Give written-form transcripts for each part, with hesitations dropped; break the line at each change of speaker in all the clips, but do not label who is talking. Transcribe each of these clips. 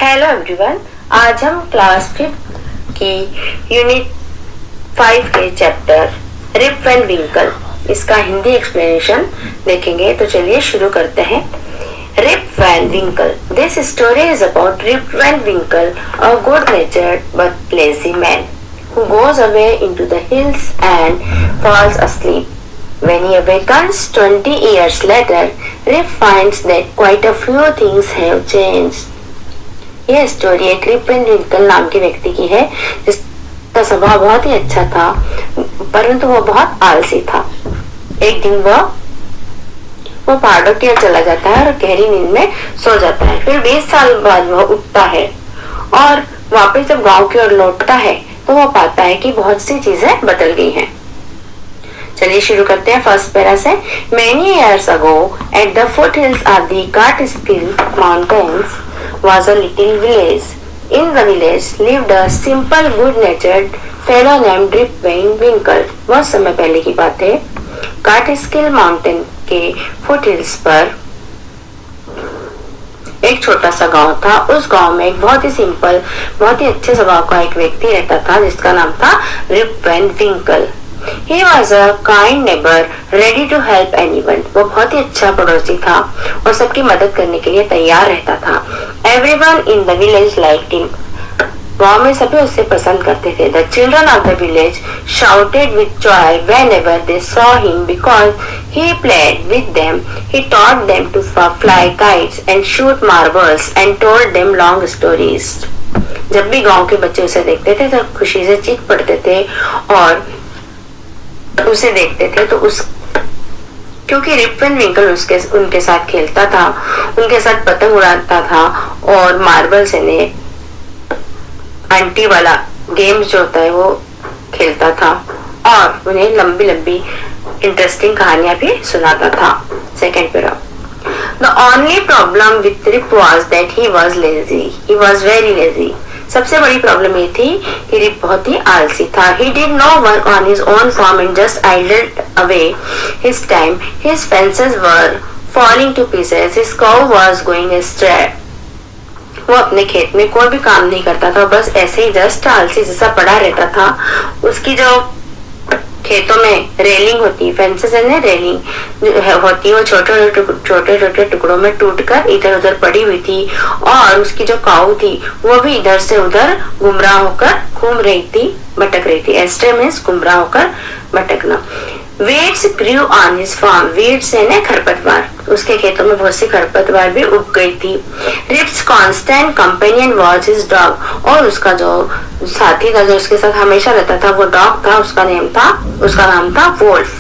Hello everyone, आज हम class 5 की यूनिट 5 के चैप्टर रिप वैन विंकल इसका हिंदी एक्सप्लेनेशन देखेंगे। तो चलिए शुरू करते हैं। Rip Van Winkle, this story is about Rip Van Winkle, a good natured but lazy man who goes away into the hills and falls asleep. When he awakens 20 years later, Rip finds that quite a few things have changed. यह story एक rib Van विंकल नाम के व्यक्ति की है जिसका स्वभाव बहुत ही अच्छा था, परंतु वह बहुत आलसी था। एक दिन वह पहाड़ों की ओर चला जाता है और गहरी नींद में सो जाता है। फिर 20 साल बाद वह उठता है और वापस जब गांव की ओर लौटता है तो वह पाता है कि बहुत सी चीजें बदल गई हैं। चलिए शुरू करते हैं फर्स्ट पैरा से। Many years ago, at the foothills of the Catskill Mountains, was a little village. In the village lived a simple, good-natured fellow named Rip Van Winkle. बहुत समय पहले की बात है। Catskill Mountain के foothills पर एक छोटा सा गांव था। उस गांव में एक बहुत ही सिंपल, बहुत ही अच्छे स्वभाव का एक व्यक्ति रहता था जिसका नाम था Rip Van Winkle. He was a kind neighbor, ready to help anyone. वो बहुत ही अच्छा पड़ोसी था और सबकी मदद करने के लिए तैयार रहता था। Everyone in the village liked him. गांव में सभी उससे पसंद करते थे। The children of the village shouted with joy whenever they saw him because he played with them. He taught them to fly kites and shoot marbles and told them long stories. जब भी गांव के बच्चे उसे देखते थे तो खुशी से चीख पड़ते थे और उसे देखते थे तो क्योंकि रिप वैन विंकल उनके साथ खेलता था, उनके साथ पतंग उड़ाता था और मार्बल्स यानी आंटी वाला गेम जो होता है वो खेलता था और उन्हें लंबी लंबी इंटरेस्टिंग कहानियां भी सुनाता था। Second para. The only problem with Rip was that he was lazy. He was very lazy. सबसे बड़ी प्रॉब्लम ये थी कि रिप बहुत ही आलसी था। He did no work on his own farm and just idled away his time. His fences were falling to pieces. His cow was going astray. वो अपने खेत में कोई भी काम नहीं करता था, बस ऐसे ही जस्ट आलसी जैसा पड़ा रहता था। उसकी जो खेतों में रेलिंग होती, फेंसेस है ना, रेलिंग होती है, वो छोटे छोटे टुकड़ों में टूटकर इधर उधर पड़ी हुई थी और उसकी जो काऊ थी वो भी इधर से उधर गुमराह होकर घूम रही थी, भटक रही थी। एस्ट्रे मीन्स गुमराह होकर भटकना। Weeds grew on his farm. Weeds है ना खरपतवार, उसके खेतों में बहुत सी खरपतवार भी उग गई थी। Rip's constant companion was his dog. और उसका जो साथी था जो उसके साथ हमेशा रहता था वो डॉग था, उसका नाम था Wolff.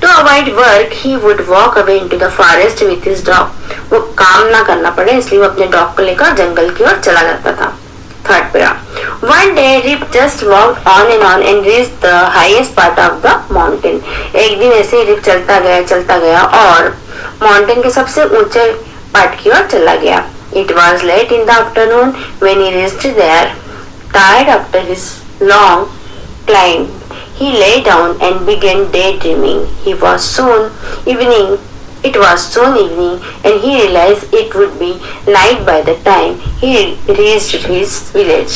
To avoid work, he would walk away into the forest with his dog. वो काम ना करना पड़े इसलिए वो अपने डॉग को लेकर जंगल की ओर चला जाता था। Third para. One day Rip just walked on and reached the highest part of the mountain. एक दिन ऐसे ही रिप चलता गया और माउंटेन के सबसे ऊंचे पार्ट की ओर चला गया। It was late in the afternoon when he reached there. Tired after his long climb, he lay down and began daydreaming. It was soon evening and he realized it would be night by the time he reached his village.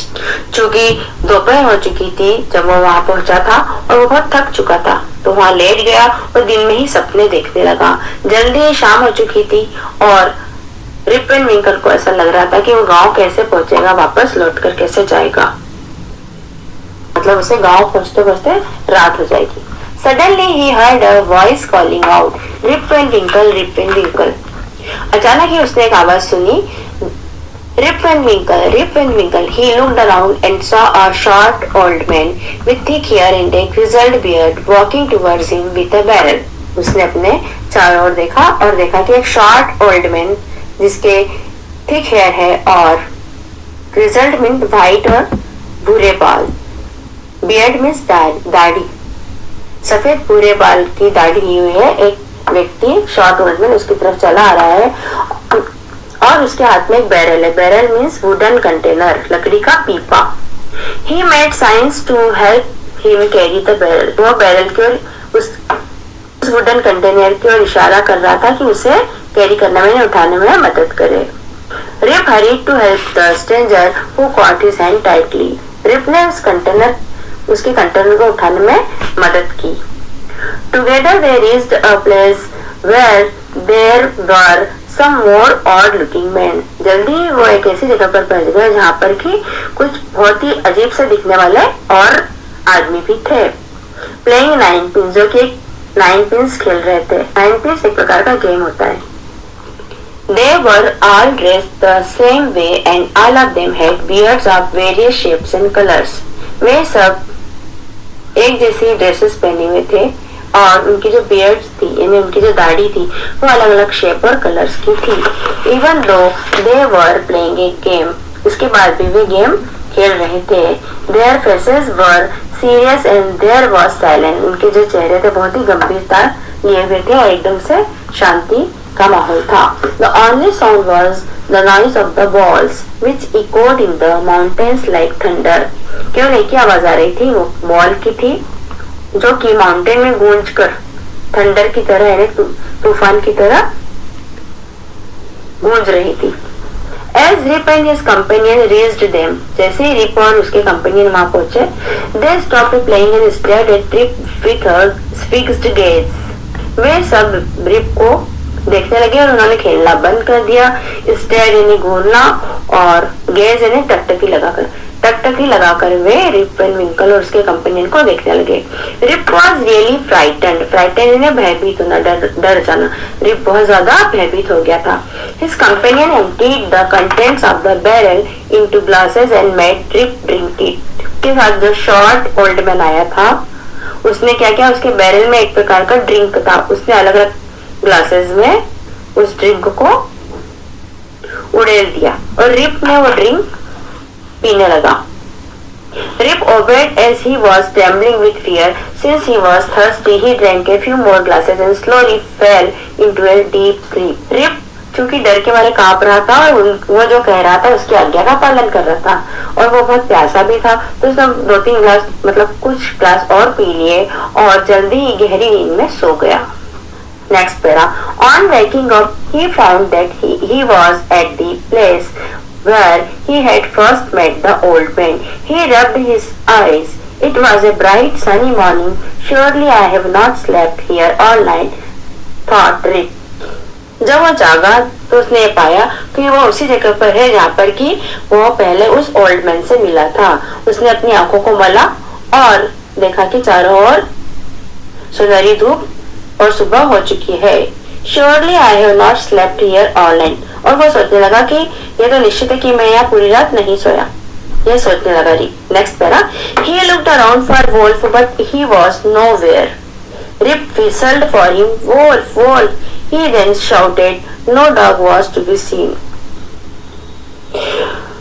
चूंकि दोपहर हो चुकी थी जब वो वहां पहुंचा था और वो बहुत थक चुका था तो वहां लेट गया और दिन में ही सपने देखने लगा। जल्दी ही शाम हो चुकी थी और रिप वैन विंकल को ऐसा लग रहा था कि वो गांव कैसे पहुंचेगा, वापस लौटकर कैसे जाएगा, मतलब उसे गांव पहुंचते पहुंचते रात हो जाएगी। Suddenly he heard a voice calling out, Rip Van Winkle, Rip Van Winkle. अचानक ही उसने एक आवाज सुनी, Rip Van Winkle, Rip Van Winkle. He looked around and saw a short old man with thick hair and a grizzled beard walking towards him with a barrel. उसने अपने चारों ओर देखा और देखा कि एक शॉर्ट ओल्ड मैन जिसके thick hair है और grizzled मीन व्हाइट और भूरे बाल, बियर्ड मीन्स दाढ़ी, सफेद पूरे बाल की दाढ़ी ली हुई है एक व्यक्ति शॉर्ट ओल्ड मैन उसकी तरफ चला आ रहा है और उसके हाथ में एक बैरल है। बैरल मीन्स वुडन कंटेनर, लकड़ी का पीपा। He made signs to help him carry the barrel. वो बैरल की ओर उस वुडन कंटेनर की ओर इशारा कर रहा था कि उसे कैरी करने में, उठाने में मदद करे। Rip hurried to help the stranger who caught his hand tightly. Rip ने उसके कंटेनर को उठाने में मदद की. Together they reached a place where there were some more odd looking men. जल्दी वो एक ऐसी जगह पर पहुंच गए जहाँ पर कि कुछ बहुत ही अजीब से दिखने वाले और आदमी भी थे. Playing nine pins, जो कि नाइन पिन्स खेल रहे थे. नाइन पिन्स एक प्रकार का गेम होता है. They were all dressed the same way and all of them had beards of various shapes and colors. वे सब एक जैसी ड्रेसेस पहने हुए थे और उनकी जो बियर्ड्स थी यानी उनकी जो दाढ़ी थी वो अलग अलग शेप और कलर्स की थी. Even though they were playing a game, उसके बाद भी वे गेम खेल रहे थे. Their faces were serious and there was silence. उनके जो चेहरे थे बहुत ही गंभीरता लिए हुए थे और एकदम से शांति का माहौल था. The only sound was the noise of the balls which echoed in the mountains like thunder. केवल एक ही आवाज आ रही थी, वो बॉल की थी जो कि माउंटेन में गूंज कर थंडर की तरह यानी तूफान की तरह गूंज रही थी. As Rip and his companion reached them, जैसे ही रिप और उसके कंपेनियन वहां पहुंचे, they stopped playing and stared at Rip with a fixed gaze. वे सब रिप को देखने लगे और उन्होंने खेलना बंद कर दिया. स्टेयर यानी घूरना और गेज यानी टकटकी लगाकर वे रिप एंड विंकल और उसके कंपेनियन को देखने लगे. रिप वॉज रियली फ्राइटेंड यानी भयभीत होना, डर जाना. रिप बहुत ज्यादा भयभीत हो गया था. His companion emptied the contents of the barrel into glasses and made Rip drink it. के साथ जो शॉर्ट ओल्ड मैन आया था उसने क्या किया, उसके बैरल में एक प्रकार का ड्रिंक था, उसने अलग अलग ग्लासेस में उस ड्रिंक को उड़ेल दिया और रिप ने वो ड्रिंक पीने लगा. Rip obeyed as he was trembling with fear. Since he was thirsty, he drank a few more glasses and slowly fell into a deep sleep. Rip चूंकि डर के मारे कांप रहा था और वो जो कह रहा था उसकी आज्ञा का पालन कर रहा था और वो बहुत प्यासा भी था, तो उसने 2-3 ग्लास मतलब कुछ ग्लास और पी लिए और जल्दी ही गहरी नींद में सो गया. Next para. On waking up, he found that he was at the place where he had first met the old man. He rubbed his eyes. It was a bright sunny morning. Surely I have not slept here all night, thought Rip. जब वो जागा तो उसने पाया कि वो उसी जगह पर है जहाँ पर कि वो पहले उस ओल्ड मैन से मिला था. उसने अपनी आंखों को मला और देखा कि चारों ओर सुनहरी धूप और सुबह हो चुकी है. Surely I have not slept here all night. और वो सोचने लगा कि ये तो निश्चित है कि मैं यहाँ पूरी रात नहीं सोया. ये सोचने लगा Rip. Next para. He looked around for Wolf but he was nowhere. Rip whistled for him. Wolf, Wolf. He then shouted. No dog was to be seen.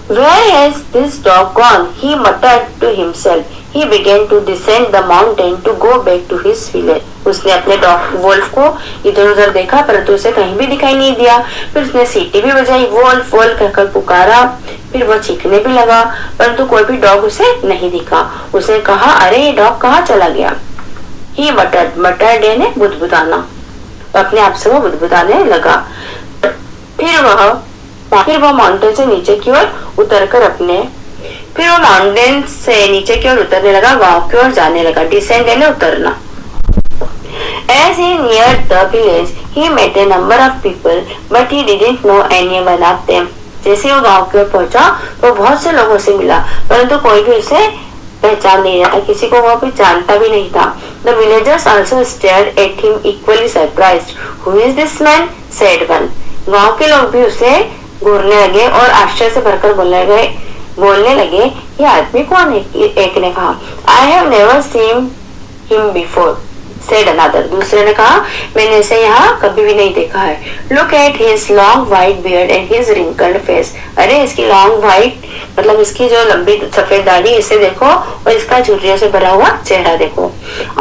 Where has this dog gone? He muttered to himself. He began to descend the mountain to go back to his village. उसने अपने dog Wolff को इधर उधर देखा परंतु उसे कहीं भी दिखाई नहीं दिया. फिर उसने सीटी भी बजाई, वोल्फ वोल्फ कहकर पुकारा. फिर वो चीखने भी लगा परंतु कोई भी डॉग उसे नहीं दिखा. उसने कहा, अरे ये डॉग कहाँ चला गया. He muttered यानी बुदबुदाना. अपने आप से वो बुदबुदाने लगा. फिर वो माउंटेन से नीचे की ओर उतरने लगा, गांव की ओर जाने लगा. डिसेंड यानी उतरना. As he neared the village, he met a number of people, but he didn't know any one of them. जैसे वो गांव की ओर पहुंचा तो बहुत से लोगों से मिला परंतु कोई भी उसे पहचान नहीं रहा था, किसी को वो भी जानता भी नहीं था. The villagers also stared at him equally surprised. Who is this man? said one. गांव के लोग भी उसे घूरने लगे और आश्चर्य से भरकर बोलने लगे, ये आदमी कौन है? एक ने कहा, I have never seen him before, said another. दूसरे ने कहा, मैंने इसे यहाँ कभी भी नहीं देखा है. Look at his long white beard and his wrinkled face. अरे इसकी long white मतलब इसकी जो लंबी सफेद दाढ़ी इसे देखो और इसका झुर्रियों से भरा हुआ चेहरा देखो.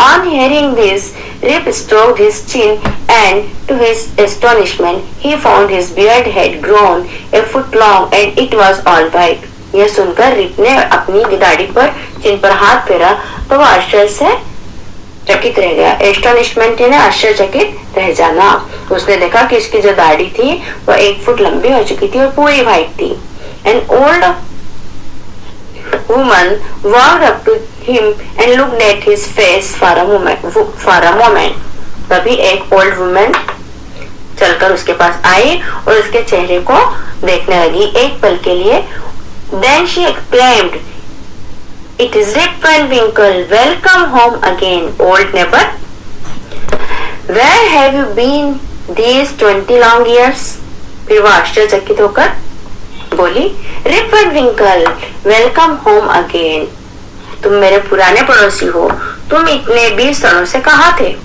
On hearing this, Rip stroked his chin and to his astonishment, he found his beard had grown a foot long and it was all white. यह सुनकर रिप ने अपनी दाढ़ी पर चिन पर हाथ फेरा तो वह आश्चर्य से चकित रह गया. एस्टोनिशमेंट यानी आश्चर्यचकित रह जाना. उसने देखा कि इसकी जो दाढ़ी थी वह 1 फुट लंबी हो चुकी थी और पूरी व्हाइट थी. An old woman walked up to him and looked at his face for a moment. तभी एक ओल्ड वुमन चलकर उसके पास आई और उसके चेहरे को देखने लगी एक पल के लिए. Then she exclaimed, "It is Rip Van Winkle. Welcome home again, old neighbor. Where have you been these 20 long years?" फिर वो आश्चर्यचकित होकर बोली, "Rip Van Winkle, welcome home again. तुम मेरे पुराने पड़ोसी हो. तुम इतने 20 सालों से कहाँ थे?"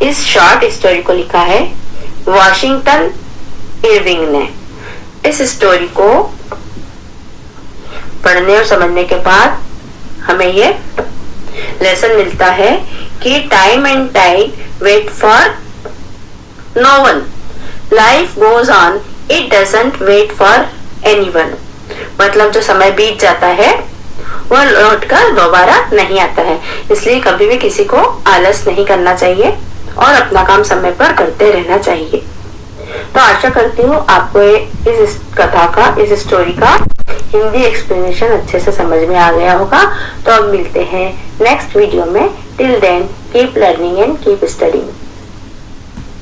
इस शॉर्ट स्टोरी को लिखा है वॉशिंगटन इरविंग ने. इस स्टोरी को पढ़ने और समझने के बाद हमें ये लेसन मिलता है कि time and tide wait for no one. Life goes on, it doesn't wait for anyone. मतलब जो समय बीत जाता है वह लौट कर दोबारा नहीं आता है. इसलिए कभी भी किसी को आलस नहीं करना चाहिए और अपना काम समय पर करते रहना चाहिए. तो आशा करती हूँ आपको इस कथा का, इस स्टोरी का हिंदी एक्सप्लेनेशन अच्छे से समझ में आ गया होगा. तो अब मिलते हैं नेक्स्ट वीडियो में. Till then keep learning and keep studying.